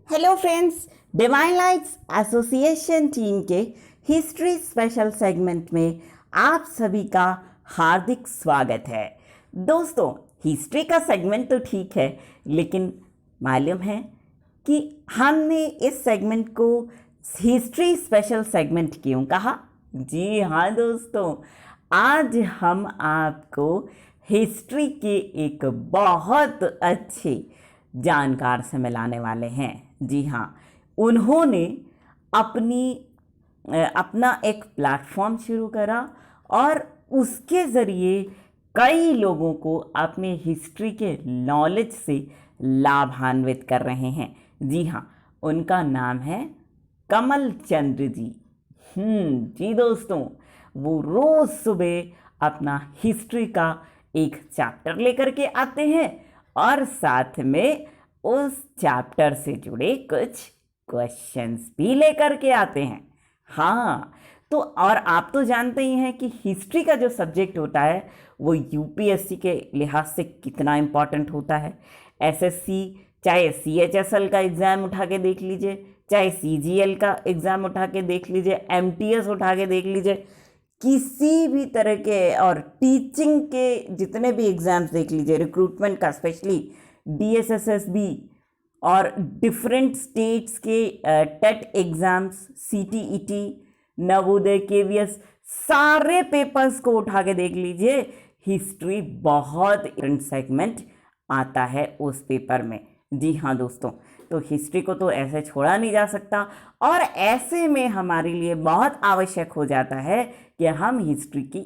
Hello friends, divine lights association team के history special segment में आप सभी का हार्दिक स्वागत है। दोस्तों, हिस्ट्री का सेगमेंट तो ठीक है, लेकिन मालूम है कि हमने इस सेगमेंट को हिस्ट्री स्पेशल सेगमेंट क्यों कहा? जी हाँ दोस्तों, आज हम आपको हिस्ट्री के एक बहुत अच्छे जानकार से मिलाने वाले हैं। जी हाँ, उन्होंने अपना एक प्लेटफॉर्म शुरू करा और उसके ज़रिए कई लोगों को अपने हिस्ट्री के नॉलेज से लाभान्वित कर रहे हैं। जी हाँ, उनका नाम है कमल चंद्र जी। जी दोस्तों, वो रोज़ सुबह अपना हिस्ट्री का एक चैप्टर लेकर के आते हैं और साथ में उस चैप्टर से जुड़े कुछ क्वेश्चंस भी लेकर के आते हैं। हाँ, तो और आप तो जानते ही हैं कि हिस्ट्री का जो सब्जेक्ट होता है वो यूपीएससी के लिहाज से कितना इम्पॉर्टेंट होता है। एसएससी चाहे सीएचएसएल का एग्ज़ाम उठा के देख लीजिए, चाहे सीजीएल का एग्ज़ाम उठा के देख लीजिए, एमटीएस उठा के देख लीजिए, किसी भी तरह के और टीचिंग के जितने भी एग्ज़ाम्स देख लीजिए, रिक्रूटमेंट का स्पेशली डीएसएसएसबी और डिफरेंट स्टेट्स के TET exams, CTET, Navodaya, KVS, सारे पेपर्स को उठा के देख लीजिए। हिस्ट्री बहुत इंपॉर्टेंट सेगमेंट आता है उस पेपर में। जी हाँ दोस्तों, तो हिस्ट्री को तो ऐसे छोड़ा नहीं जा सकता और ऐसे में हमारे लिए बहुत आवश्यक हो जाता है कि हम हिस्ट्री की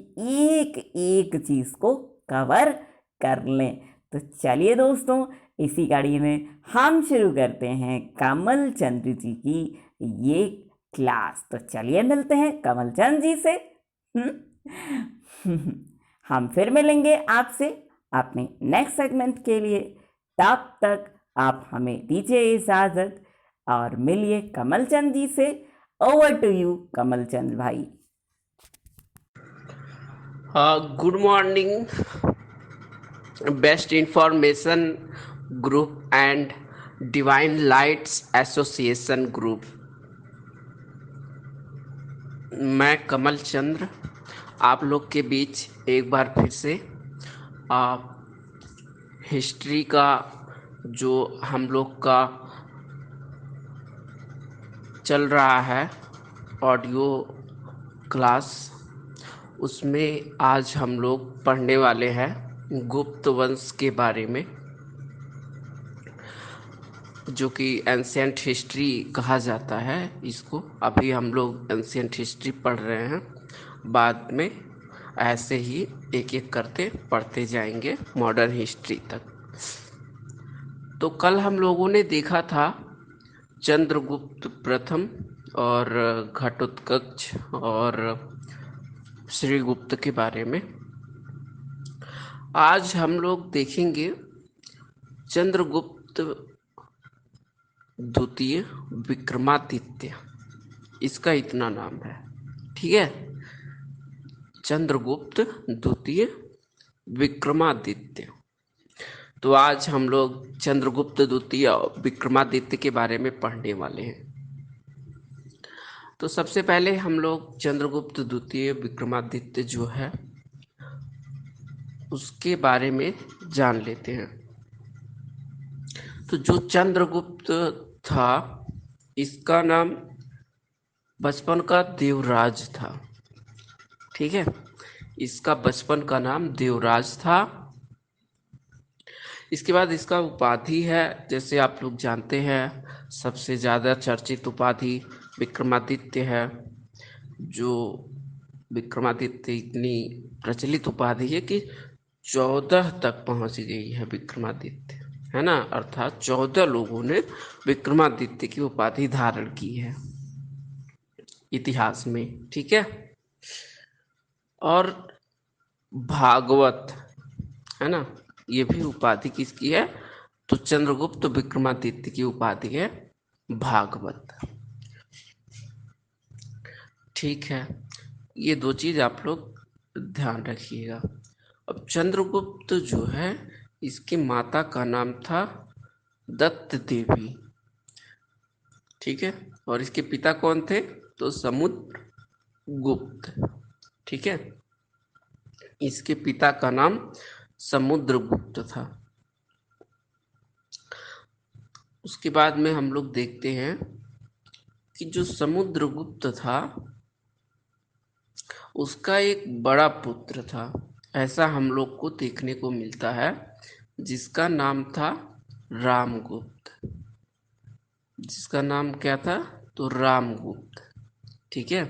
एक एक चीज़ को कवर कर लें। तो चलिए दोस्तों, इसी कड़ी में हम शुरू करते हैं कमल चंद्र जी की ये क्लास। तो चलिए मिलते हैं कमल चंद्र जी से। हम फिर मिलेंगे आपसे अपने नेक्स्ट सेगमेंट के लिए। तब तक आप हमें दीजिए इजाज़त और मिलिए कमल चंद जी से। ओवर टू यू कमल चंद भाई। Good morning best information group and divine lights association group. मैं कमल चंद्र आप लोग के बीच एक बार फिर से हिस्ट्री का जो हम लोग का चल रहा है ऑडियो क्लास, उसमें आज हम लोग पढ़ने वाले हैं गुप्त वंश के बारे में, जो कि एंशिएंट हिस्ट्री कहा जाता है इसको। अभी हम लोग एंशिएंट हिस्ट्री पढ़ रहे हैं, बाद में ऐसे ही एक एक करते पढ़ते जाएंगे मॉडर्न हिस्ट्री तक। तो कल हम लोगों ने देखा था चंद्रगुप्त प्रथम और घटोत्कच और श्रीगुप्त के बारे में। आज हम लोग देखेंगे चंद्रगुप्त द्वितीय विक्रमादित्य, इसका इतना नाम है, ठीक है। चंद्रगुप्त द्वितीय विक्रमादित्य। तो आज हम लोग चंद्रगुप्त द्वितीय विक्रमादित्य के बारे में पढ़ने वाले हैं। तो सबसे पहले हम लोग चंद्रगुप्त द्वितीय विक्रमादित्य जो है उसके बारे में जान लेते हैं। तो जो चंद्रगुप्त था, इसका नाम बचपन का देवराज था, ठीक है। इसका बचपन का नाम देवराज था। इसके बाद इसका उपाधि है, जैसे आप लोग जानते हैं सबसे ज़्यादा चर्चित उपाधि विक्रमादित्य है। जो विक्रमादित्य इतनी प्रचलित उपाधि है कि 14 तक पहुंच गई है विक्रमादित्य, है ना। अर्थात 14 लोगों ने विक्रमादित्य की उपाधि धारण की है इतिहास में, ठीक है। और भागवत, है ना, ये भी उपाधि किसकी है? तो चंद्रगुप्त विक्रमादित्य की उपाधि है भागवत, ठीक है। ये दो चीज आप लोग ध्यान रखिएगा। अब चंद्रगुप्त जो है, इसकी माता का नाम था दत्त देवी। ठीक है। और इसके पिता कौन थे? तो समुद्रगुप्त। ठीक है, इसके पिता का नाम समुद्रगुप्त था। उसके बाद में हम लोग देखते हैं कि जो समुद्रगुप्त था उसका एक बड़ा पुत्र था, ऐसा हम लोग को देखने को मिलता है, जिसका नाम था रामगुप्त। जिसका नाम क्या था? तो रामगुप्त। ठीक है,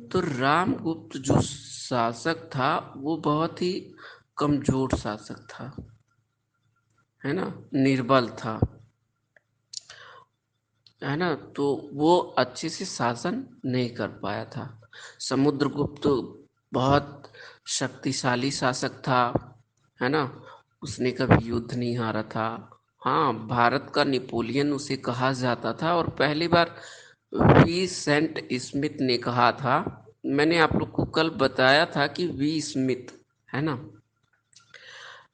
तो रामगुप्त जो शासक था वो बहुत ही कमजोर शासक था, है ना, निर्बल था, है ना, तो वो अच्छे से शासन नहीं कर पाया था। समुद्रगुप्त बहुत शक्तिशाली शासक था, है ना, उसने कभी युद्ध नहीं हारा था। हाँ, भारत का नेपोलियन उसे कहा जाता था। और पहली बार वी सेंट स्मिथ ने कहा था, मैंने आप लोग को कल बताया था कि वी स्मिथ, है ना,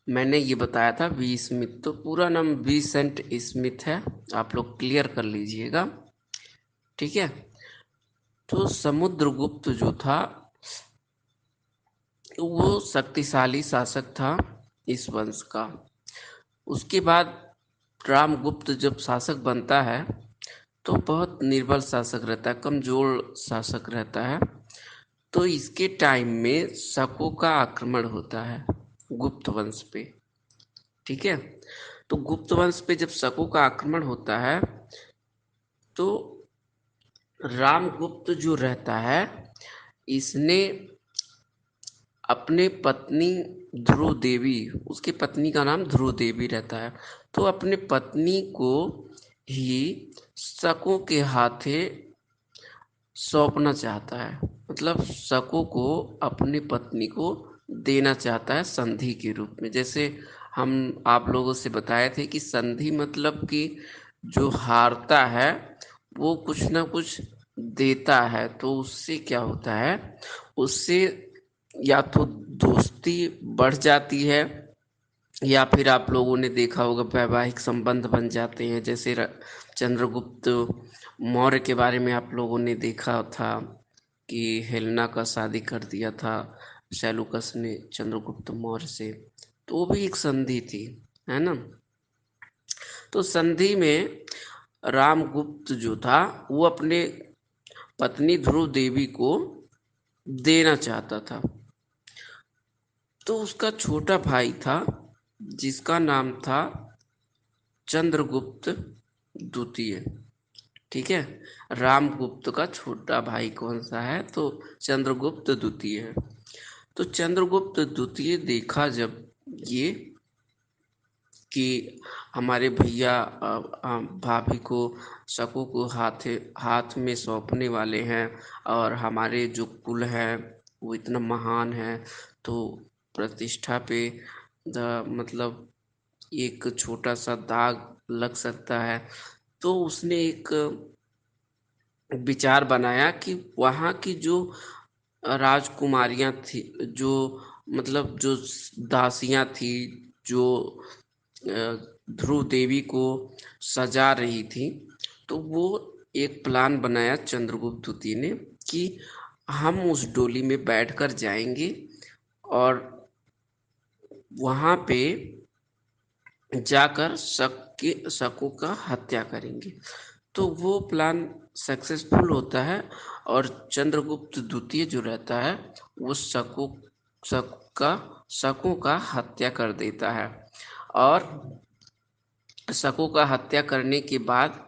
मैंने ये बताया था वी स्मिथ, तो पूरा नाम वी सेंट स्मिथ है, आप लोग क्लियर कर लीजिएगा। ठीक है, तो समुद्रगुप्त जो था वो शक्तिशाली शासक था इस वंश का। उसके बाद रामगुप्त जब शासक बनता है तो बहुत निर्बल शासक रहता है, कमजोर शासक रहता है। तो इसके टाइम में शकों का आक्रमण होता है गुप्त वंश पे। ठीक है, तो गुप्त वंश पे जब शकों का आक्रमण होता है तो रामगुप्त जो रहता है इसने अपने पत्नी ध्रुव देवी, उसकी पत्नी का नाम ध्रुव देवी रहता है, तो अपने पत्नी को ही शकों के हाथे सौंपना चाहता है, मतलब शकों को अपनी पत्नी को देना चाहता है संधि के रूप में। जैसे हम आप लोगों से बताए थे कि संधि मतलब कि जो हारता है वो कुछ ना कुछ देता है, तो उससे क्या होता है, उससे या तो दोस्ती बढ़ जाती है या फिर आप लोगों ने देखा होगा वैवाहिक संबंध बन जाते हैं। जैसे चंद्रगुप्त मौर्य के बारे में आप लोगों ने देखा था कि हेलेना का शादी कर दिया था सेलूकस ने चंद्रगुप्त मौर्य से, तो वो भी एक संधि थी, है ना। तो संधि में रामगुप्त जो था वो अपने पत्नी ध्रुव देवी को देना चाहता था। तो उसका छोटा भाई था जिसका नाम था चंद्रगुप्त द्वितीय। ठीक है, रामगुप्त का छोटा भाई कौन सा है? तो चंद्रगुप्त द्वितीय है। तो चंद्रगुप्त द्वितीय देखा जब ये कि हमारे भैया भाभी को शकों को हाथ में सौंपने वाले हैं और हमारे जो कुल है वो इतना महान है, तो प्रतिष्ठा पे मतलब एक छोटा सा दाग लग सकता है। तो उसने एक विचार बनाया कि वहाँ की जो राजकुमारियाँ थी, जो मतलब जो दासियाँ थी, जो ध्रुव देवी को सजा रही थी, तो वो एक प्लान बनाया चंद्रगुप्त द्वितीय ने कि हम उस डोली में बैठकर जाएंगे और वहाँ पे जाकर शकों का हत्या करेंगे। तो वो प्लान सक्सेसफुल होता है और चंद्रगुप्त द्वितीय जो रहता है वो शकों का हत्या कर देता है। और शकों का हत्या करने के बाद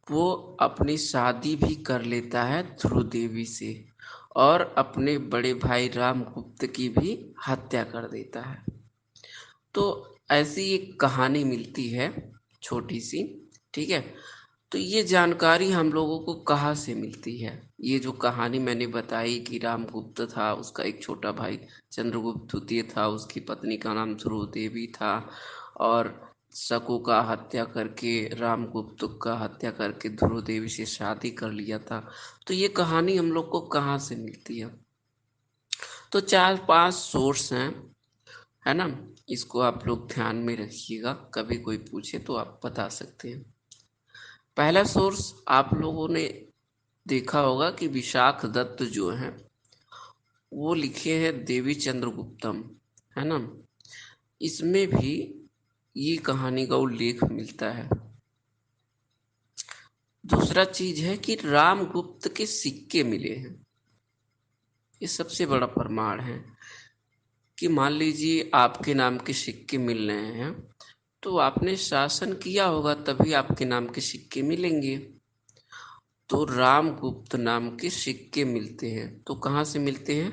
वो अपनी शादी भी कर लेता है ध्रुव देवी से और अपने बड़े भाई रामगुप्त की भी हत्या कर देता है। तो ऐसी एक कहानी मिलती है छोटी सी। ठीक है, तो ये जानकारी हम लोगों को कहाँ से मिलती है? ये जो कहानी मैंने बताई कि रामगुप्त था, उसका एक छोटा भाई चंद्रगुप्त द्वितीय था, उसकी पत्नी का नाम ध्रुव देवी था और शकों का हत्या करके रामगुप्त का हत्या करके ध्रुव देवी से शादी कर लिया था। तो ये कहानी हम लोग को कहाँ से मिलती है? तो 4-5 सोर्स हैं, है ना, इसको आप लोग ध्यान में रखिएगा, कभी कोई पूछे तो आप बता सकते हैं। पहला सोर्स आप लोगों ने देखा होगा कि विशाख दत्त जो हैं वो लिखे हैं देवी चंद्रगुप्तम, है ना। इसमें भी ये कहानी का उल्लेख मिलता है। दूसरा चीज है कि रामगुप्त के सिक्के मिले हैं। ये सबसे बड़ा प्रमाण है कि मान लीजिए आपके नाम के सिक्के मिल रहे हैं तो आपने शासन किया होगा, तभी आपके नाम के सिक्के मिलेंगे। तो रामगुप्त नाम के सिक्के मिलते हैं। तो कहाँ से मिलते हैं?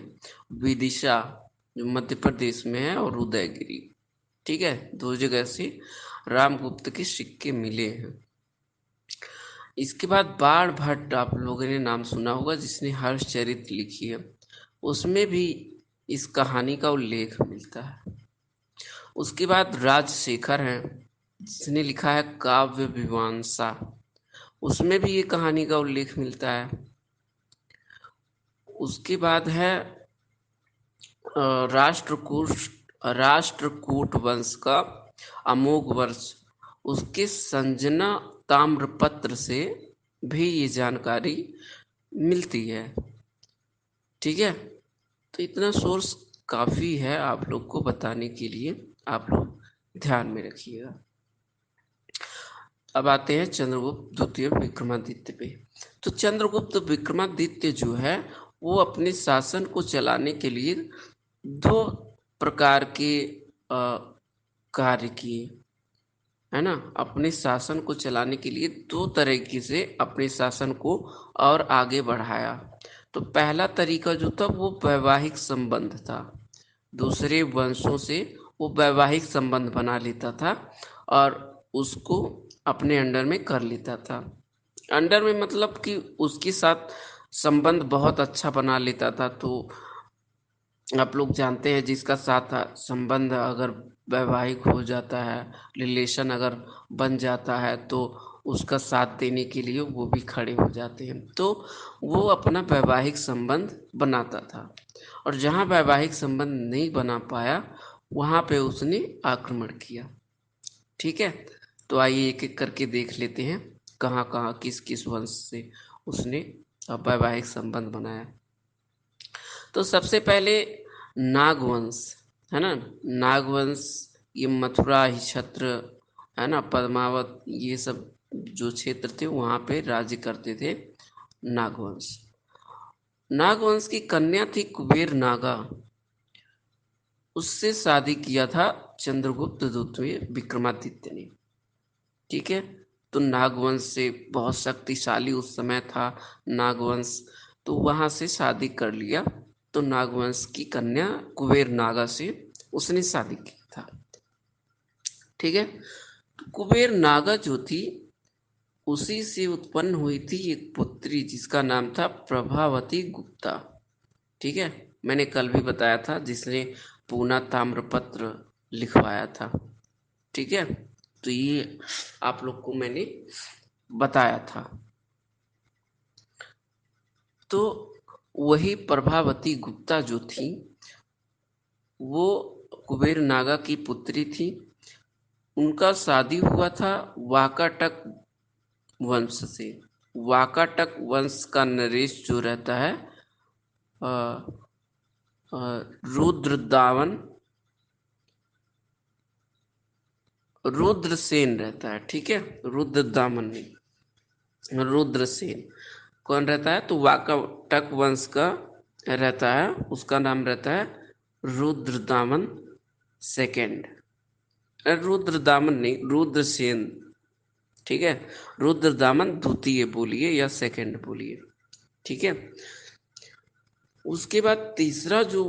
विदिशा, जो मध्य प्रदेश में है, और उदयगिरी। ठीक है, दो जगह से रामगुप्त के सिक्के मिले हैं। इसके बाद बाण भट्ट आप लोगों ने नाम सुना होगा, जिसने हर्षचरित लिखी है। उसमें भी इस कहानी का उल्लेख मिलता है। उसके बाद राजशेखर हैं, जिसने लिखा है काव्य मीमांसा। उसमें भी ये कहानी का उल्लेख मिलता है। उसके बाद है राष्ट्रकूट राष्ट्रकूट वंश का अमोघ वर्ष। उसके संजना ताम्रपत्र से भी ये जानकारी मिलती है। ठीक है, तो इतना सोर्स काफ़ी है आप लोग को बताने के लिए, आप लोग ध्यान में रखिएगा। अब आते हैं चंद्रगुप्त द्वितीय विक्रमादित्य पे। तो चंद्रगुप्त विक्रमादित्य जो है वो अपने शासन को चलाने के लिए दो प्रकार के कार्य किए, है ना। अपने शासन को चलाने के लिए दो तरीके से अपने शासन को और आगे बढ़ाया। तो पहला तरीका जो था वो वैवाहिक संबंध था। दूसरे वंशों से वो वैवाहिक संबंध बना लेता था और उसको अपने अंडर में कर लेता था। अंडर में मतलब कि उसके साथ संबंध बहुत अच्छा बना लेता था। तो आप लोग जानते हैं जिसका साथ संबंध अगर वैवाहिक हो जाता है, रिलेशन अगर बन जाता है, तो उसका साथ देने के लिए वो भी खड़े हो जाते हैं। तो वो अपना वैवाहिक संबंध बनाता था, और जहाँ वैवाहिक संबंध नहीं बना पाया वहाँ पे उसने आक्रमण किया। ठीक है, तो आइए एक एक करके देख लेते हैं कहाँ कहाँ किस किस वंश से उसने वैवाहिक संबंध बनाया। तो सबसे पहले नागवंश, है ना। नागवंश ये मथुरा ही छत्र, है ना, पद्मावत, ये सब जो क्षेत्र थे वहाँ पे राज्य करते थे नागवंश। नागवंश की कन्या थी कुबेर नागा। उससे शादी किया था चंद्रगुप्त द्वितीय विक्रमादित्य ने। ठीक है, तो नागवंश से बहुत शक्तिशाली उस समय था नागवंश, तो वहाँ से शादी कर लिया। तो नागवंश की कन्या कुबेर नागा से उसने शादी की था। ठीक है, तो कुबेर नागा जो थी उसी से उत्पन्न हुई थी एक पुत्री जिसका नाम था प्रभावती गुप्ता। ठीक है, मैंने कल भी बताया था जिसने पूना ताम्रपत्र लिखवाया था। ठीक है, तो ये आप लोग को मैंने बताया था। तो वही प्रभावती गुप्ता जो थी वो कुबेर नागा की पुत्री थी। उनका शादी हुआ था वाकाटक वंश से। वाकाटक वंश का नरेश जो रहता है अ, रुद्रदामन रुद्रसेन रहता है। ठीक है, रुद्रदामन नहीं, रुद्रसेन कौन रहता है? तो वाकाटक वंश का रहता है, उसका नाम रहता है रुद्रदामन सेकेंड। रुद्रदामन नहीं, रुद्रसेन। ठीक है, रुद्रदामन द्वितीय बोलिए या सेकेंड बोलिए। ठीक है, उसके बाद तीसरा जो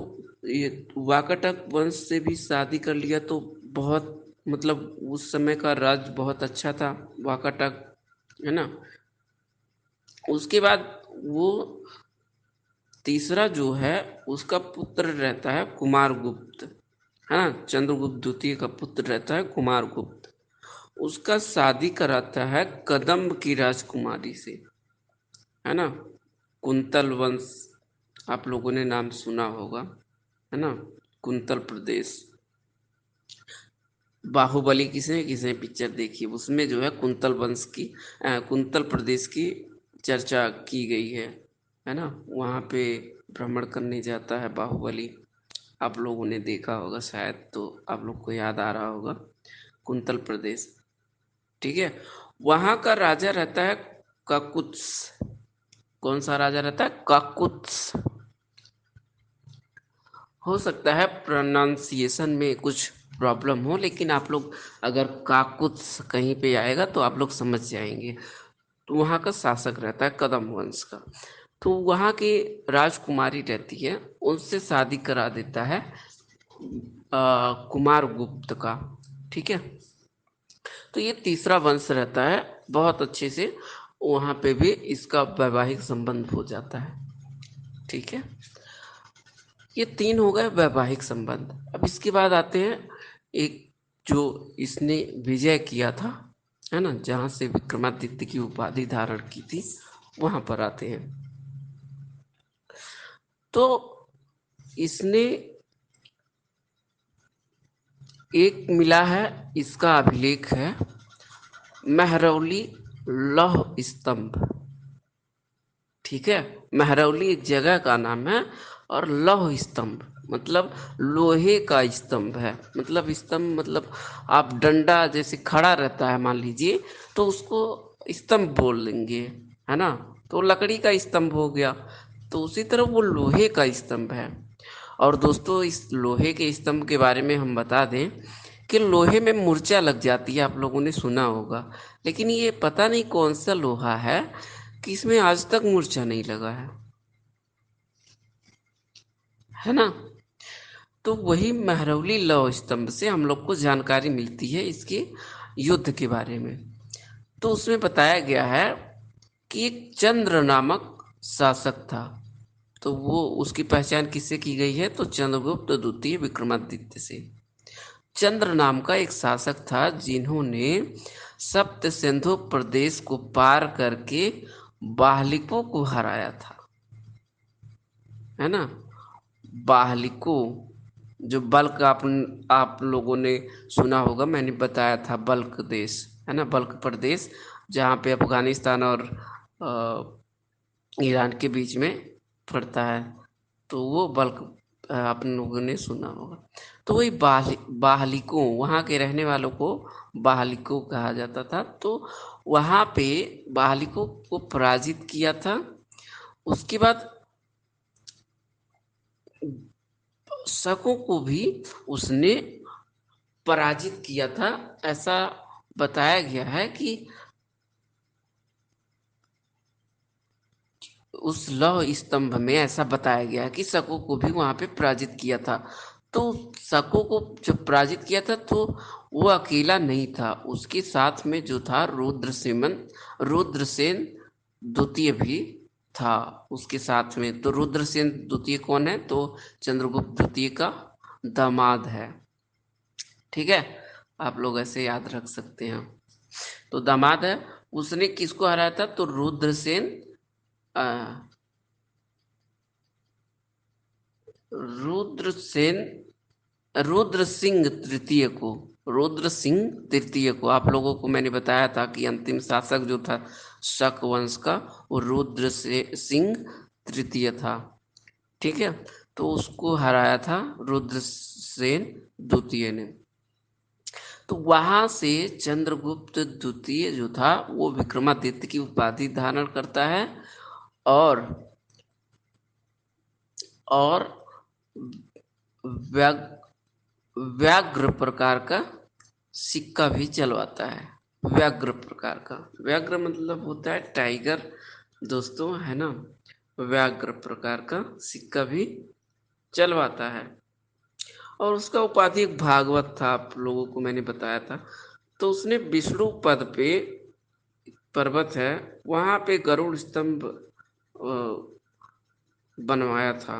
ये वाकाटक वंश से भी शादी कर लिया, तो बहुत मतलब उस समय का राज्य बहुत अच्छा था वाकाटक, है ना। उसके बाद वो तीसरा जो है उसका पुत्र रहता है कुमारगुप्त, है ना। चंद्रगुप्त द्वितीय का पुत्र रहता है कुमारगुप्त। उसका शादी कराता है कदम्ब की राजकुमारी से, है ना। कुंतल वंश आप लोगों ने नाम सुना होगा, है ना, कुंतल प्रदेश। बाहुबली किसने किसने पिक्चर देखी, उसमें जो है कुंतल वंश की कुंतल प्रदेश की चर्चा की गई है ना। वहाँ पे भ्रमण करने जाता है बाहुबली, आप लोगों ने देखा होगा शायद, तो आप लोग को याद आ रहा होगा कुंतल प्रदेश। ठीक है, वहाँ का राजा रहता है काकुत्स। कौन सा राजा रहता है? काकुत्स। हो सकता है प्रोनाउंसिएशन में कुछ प्रॉब्लम हो, लेकिन आप लोग अगर काकुत्स कहीं पे आएगा तो आप लोग समझ जाएंगे। तो वहाँ का शासक रहता है कदम वंश का। तो वहाँ की राजकुमारी रहती है, उनसे शादी करा देता है कुमार गुप्त का। ठीक है, तो ये तीसरा वंश रहता है, बहुत अच्छे से वहाँ पे भी इसका वैवाहिक संबंध हो जाता है। ठीक है, ये तीन हो गए वैवाहिक संबंध। अब इसके बाद आते हैं एक जो इसने विजय किया था, है ना, जहाँ से विक्रमादित्य की उपाधि धारण की थी, वहाँ पर आते हैं। तो इसने एक मिला है, इसका अभिलेख है महरौली लौह स्तंभ। ठीक है, महरौली एक जगह का नाम है, और लौह स्तंभ मतलब लोहे का स्तंभ है। मतलब स्तंभ मतलब आप डंडा जैसे खड़ा रहता है मान लीजिए, तो उसको स्तंभ बोल देंगे, है ना। तो लकड़ी का स्तंभ हो गया, तो उसी तरह वो लोहे का स्तंभ है। और दोस्तों, इस लोहे के स्तंभ के बारे में हम बता दें कि लोहे में मूर्छा लग जाती है, आप लोगों ने सुना होगा, लेकिन ये पता नहीं कौन सा लोहा है कि इसमें आज तक मूर्छा नहीं लगा है ना। तो वही महरौली लौह स्तंभ से हम लोग को जानकारी मिलती है इसके युद्ध के बारे में। तो उसमें बताया गया है कि एक चंद्र नामक शासक था। तो वो उसकी पहचान किससे की गई है? तो चंद्रगुप्त द्वितीय विक्रमादित्य से। चंद्र नाम का एक शासक था जिन्होंने सप्त सिंधु प्रदेश को पार करके बाहलिकों को हराया था, है ना। बाहलिकों, जो बल्क आप लोगों ने सुना होगा, मैंने बताया था बल्क देश, है ना, बल्क प्रदेश, जहाँ पे अफगानिस्तान और ईरान के बीच में पड़ता है। तो वो बल्क आप लोगों ने सुना होगा। तो वही बाहलिकों, वहाँ के रहने वालों को बाहलिकों कहा जाता था। तो वहाँ पे बाहलिकों को पराजित किया था। उसके बाद शकों को भी उसने पराजित किया था। ऐसा बताया गया है कि उस लौह स्तंभ में ऐसा बताया गया है कि शकों को भी वहां पे पराजित किया था। तो शकों को जब पराजित किया था तो वो अकेला नहीं था, उसके साथ में जो था रुद्रसेन द्वितीय भी था उसके साथ में। तो रुद्रसेन द्वितीय कौन है? तो चंद्रगुप्त द्वितीय का दामाद है। ठीक है, आप लोग ऐसे याद रख सकते हैं। तो दामाद है, उसने किसको हराया था? तो रुद्रसेन रुद्रसेन रुद्र सिंह तृतीय को। रुद्र सिंह तृतीय को आप लोगों को मैंने बताया था कि अंतिम शासक जो था शक वंश का, वो रुद्र सिंह तृतीय था। ठीक है, तो उसको हराया था रुद्रसेन द्वितीय ने। तो वहां से चंद्रगुप्त द्वितीय जो था वो विक्रमादित्य की उपाधि धारण करता है, और और व्याघ्र प्रकार का सिक्का भी चलवाता है। व्याघ्र प्रकार का, व्याघ्र मतलब होता है टाइगर दोस्तों, है ना। व्याघ्र प्रकार का सिक्का भी चलवाता है। और उसका उपाधि एक भागवत था, आप लोगों को मैंने बताया था। तो उसने विष्णु पद पे पर्वत है, वहां पे गरुड़ स्तंभ बनवाया था।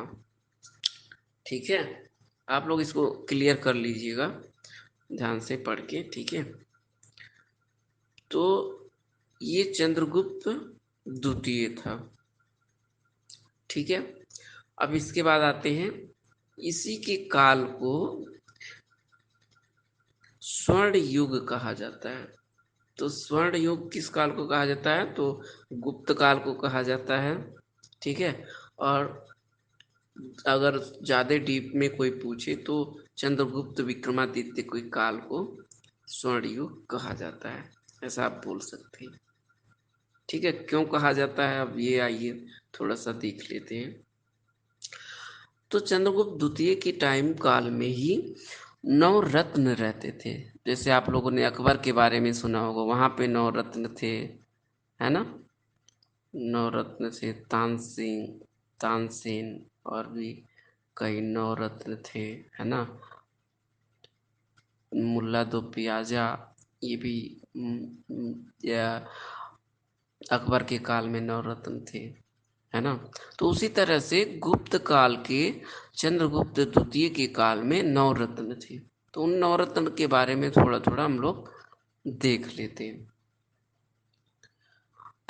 ठीक है, आप लोग इसको क्लियर कर लीजिएगा ध्यान से पढ़ के। ठीक है, तो ये चंद्रगुप्त द्वितीय था। ठीक है, अब इसके बाद आते हैं, इसी के काल को स्वर्ण युग कहा जाता है। तो स्वर्ण युग किस काल को कहा जाता है? तो गुप्त काल को कहा जाता है। ठीक है। और अगर ज़्यादा डीप में कोई पूछे तो चंद्रगुप्त विक्रमादित्य कोई काल को स्वर्ण युग कहा जाता है, ऐसा आप बोल सकते हैं। ठीक है, क्यों कहा जाता है अब ये आइए थोड़ा सा देख लेते हैं। तो चंद्रगुप्त द्वितीय के टाइम काल में ही 9 रत्न रहते थे। जैसे आप लोगों ने अकबर के बारे में सुना होगा, वहाँ पे 9 रत्न थे, है ना। 9 रत्न थे, तानसेन और भी कई 9 रत्न थे, है ना। मुल्ला दो पियाजा, ये भी या अकबर के काल में 9 रत्न थे, है ना। तो उसी तरह से गुप्त काल के चंद्रगुप्त द्वितीय के काल में 9 रत्न थे। तो उन 9 रत्न के बारे में थोड़ा थोड़ा हम लोग देख लेते हैं।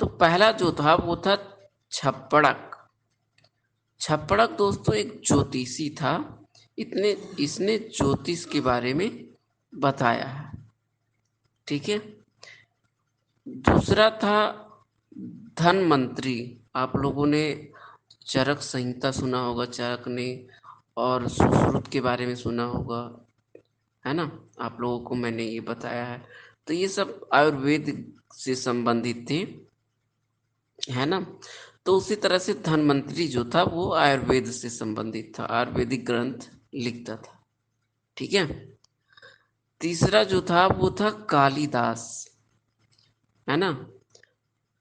तो पहला जो था वो था छप्पड़क। छप्पड़क दोस्तों एक ज्योतिषी था। इसने ज्योतिष के बारे में बताया है। ठीक है। दूसरा था धनवंतरी। आप लोगों ने चरक संहिता सुना होगा, चरक ने, और सुश्रुत के बारे में सुना होगा, है ना। आप लोगों को मैंने ये बताया है। तो ये सब आयुर्वेद से संबंधित थे, है ना। तो उसी तरह से धनवंतरी जो था वो आयुर्वेद से संबंधित था, आयुर्वेदिक ग्रंथ लिखता था। ठीक है। तीसरा जो था वो था कालिदास, है ना।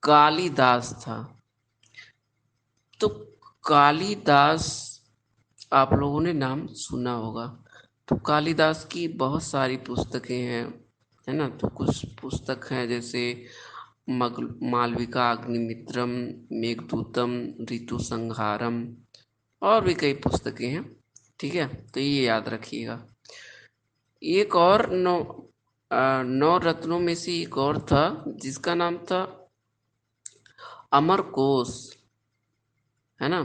कालिदास था। तो कालिदास आप लोगों ने नाम सुना होगा। तो कालिदास की बहुत सारी पुस्तकें हैं, है ना। तो कुछ पुस्तक हैं जैसे मालविका अग्निमित्रम, मेघदूतम, ऋतु संहारम, और भी कई पुस्तकें हैं। ठीक है, तो ये याद रखिएगा। एक और 9 रत्नों में से एक और था जिसका नाम था अमरकोश, है ना।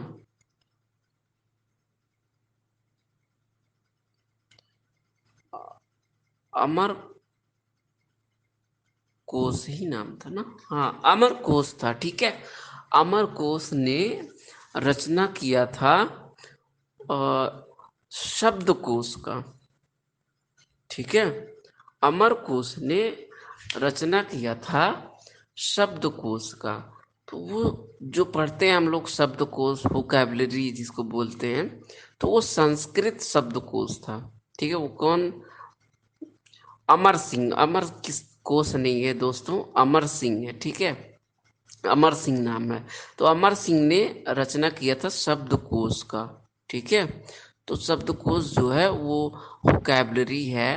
अमर कोश ही नाम था ना, हाँ अमर कोश था। ठीक है। अमर कोश ने रचना किया था शब्दकोश का। ठीक है। अमर कोश ने रचना किया था शब्दकोश का। तो वो जो पढ़ते हैं हम लोग शब्दकोश, वोकैबुलरी जिसको बोलते हैं, तो वो संस्कृत शब्दकोश था। ठीक है। वो कौन? अमर सिंह। अमर किस कोश नहीं है दोस्तों, अमर सिंह है। ठीक है, अमर सिंह नाम है। तो अमर सिंह ने रचना किया था शब्दकोश का। ठीक है। तो शब्दकोश जो है वो वोकैबुलरी है,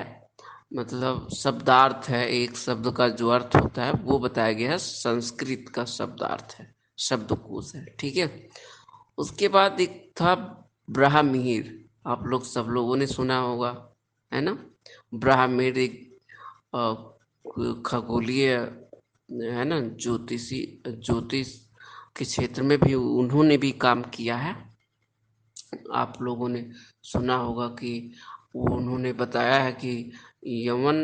मतलब शब्दार्थ है। एक शब्द का जो अर्थ होता है वो बताया गया है, संस्कृत का शब्दार्थ है, शब्दकोश है। ठीक है। उसके बाद एक था ब्राह्मीर। आप लोग सब लोगों ने सुना होगा, है ना। ब्राह्मीर एक खगोलीय, है ना, ज्योतिष के क्षेत्र में भी उन्होंने भी काम किया है। आप लोगों ने सुना होगा कि वो उन्होंने बताया है कि यमन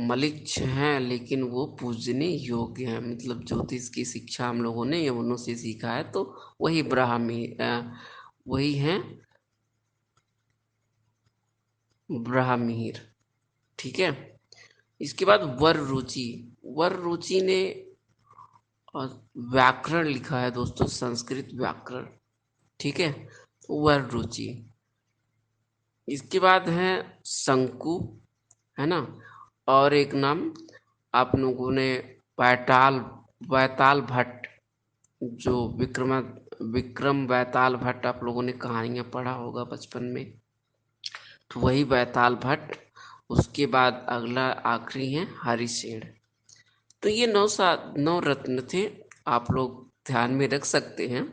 मलिच्छ हैं लेकिन वो पूजने योग्य हैं। मतलब ज्योतिष की शिक्षा हम लोगों ने यमनों से सीखा है। तो वही वही हैं ब्राह्मीर। ठीक है। इसके बाद वर रुचि ने व्याकरण लिखा है दोस्तों, संस्कृत व्याकरण। ठीक है। वर रुचि। इसके बाद है शंकु, है ना। और एक नाम आप लोगों ने बैताल बैताल भट्ट, जो विक्रम बैताल भट्ट, आप लोगों ने कहानियाँ पढ़ा होगा बचपन में, तो वही बैताल भट्ट। उसके बाद अगला आखिरी है हरिसेन। तो ये 9 रत्न थे, आप लोग ध्यान में रख सकते हैं।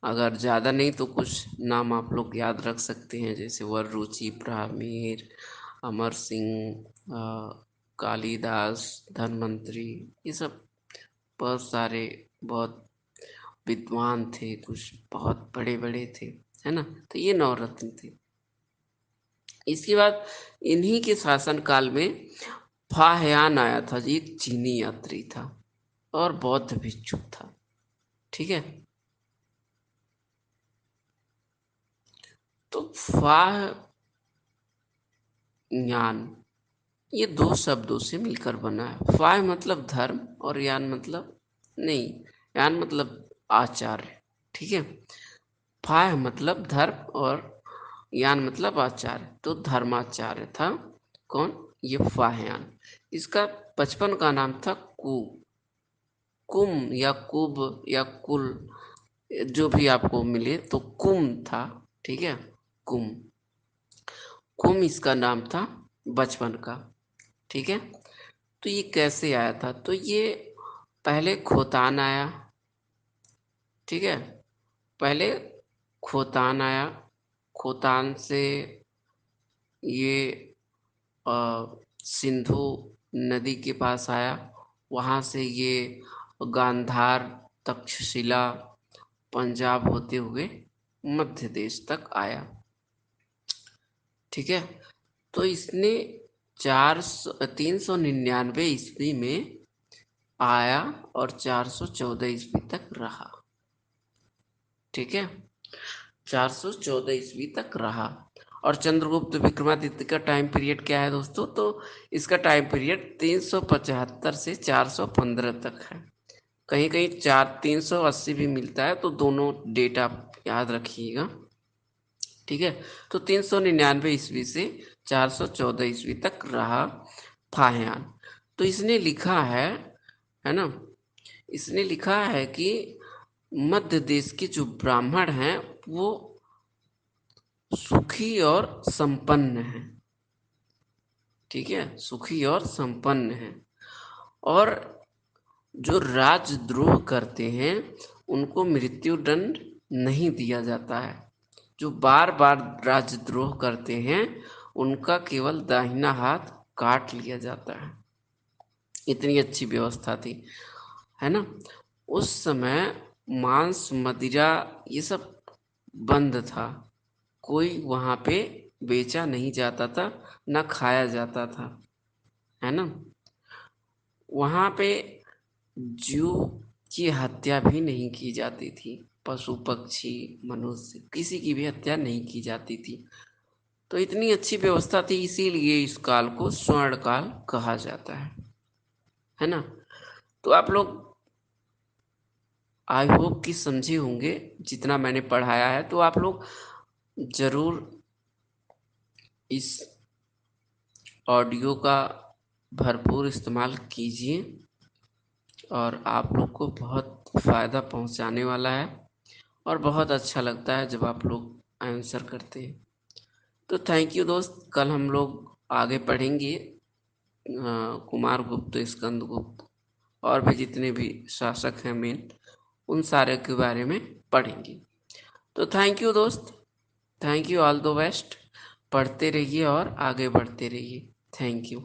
अगर ज़्यादा नहीं तो कुछ नाम आप लोग याद रख सकते हैं, जैसे वर रुचि, ब्राह्मीर, अमर सिंह, कालिदास, धनवंतरी, ये सब बहुत सारे, बहुत विद्वान थे, कुछ बहुत बड़े बड़े थे, है ना। तो ये 9 रत्न थे। इसके बाद इन्हीं के शासनकाल में फाह्यान आया था, जी एक चीनी यात्री था और बौद्ध भिक्षु था। ठीक है, तो फाह्यान ये दो शब्दों से मिलकर बना है। फाह्य मतलब धर्म और यान मतलब नहीं, यान मतलब आचार्य। ठीक है, फाह्य मतलब धर्म और यान मतलब आचार्य, तो धर्माचार्य था कौन, ये फाह्यान। इसका बचपन का नाम था कुम या कुब या कुल, जो भी आपको मिले, तो कुम था। ठीक है, कुम कुम इसका नाम था बचपन का। ठीक है, तो ये कैसे आया था, तो ये पहले खोतान आया। ठीक है, पहले खोतान आया, खोतान से ये अ, सिंधु नदी के पास आया, वहाँ से ये गांधार, तक्षशिला, पंजाब होते हुए मध्य देश तक आया। ठीक है, तो इसने 399 ईस्वी में आया और 414 ईस्वी तक रहा। ठीक है, 414 ईस्वी तक रहा। और चंद्रगुप्त विक्रमादित्य का टाइम पीरियड क्या है दोस्तों, तो इसका टाइम पीरियड 375 से 415 तक है। कहीं कहीं 380 भी मिलता है, तो दोनों डेट आप याद रखिएगा। ठीक है, तो 399 ईस्वी से 414 ईस्वी तक रहा फाह्यान। तो इसने लिखा है ना, इसने लिखा है कि मध्य देश के जो ब्राह्मण हैं वो सुखी और संपन्न हैं। ठीक है, सुखी और संपन्न हैं, और जो राजद्रोह करते हैं उनको मृत्यु दंड नहीं दिया जाता है। जो बार बार राजद्रोह करते हैं उनका केवल दाहिना हाथ काट लिया जाता है। इतनी अच्छी व्यवस्था थी, है ना। उस समय मांस मदिरा ये सब बंद था, कोई वहाँ पे बेचा नहीं जाता था, ना खाया जाता था, है ना। वहाँ पे जीव की हत्या भी नहीं की जाती थी, पशु पक्षी मनुष्य किसी की भी हत्या नहीं की जाती थी। तो इतनी अच्छी व्यवस्था थी, इसीलिए इस काल को स्वर्ण काल कहा जाता है ना। तो आप लोग आई होप कि समझे होंगे जितना मैंने पढ़ाया है, तो आप लोग ज़रूर इस ऑडियो का भरपूर इस्तेमाल कीजिए, और आप लोग को बहुत फ़ायदा पहुंचाने वाला है, और बहुत अच्छा लगता है जब आप लोग आंसर करते हैं। तो थैंक यू दोस्त, कल हम लोग आगे पढ़ेंगे कुमार गुप्त, स्कंदगुप्त और भी जितने भी शासक हैं मेन, उन सारे के बारे में पढ़ेंगे। तो थैंक यू दोस्त, thank you, all the best. पढ़ते रहिए और आगे बढ़ते रहिए। Thank you.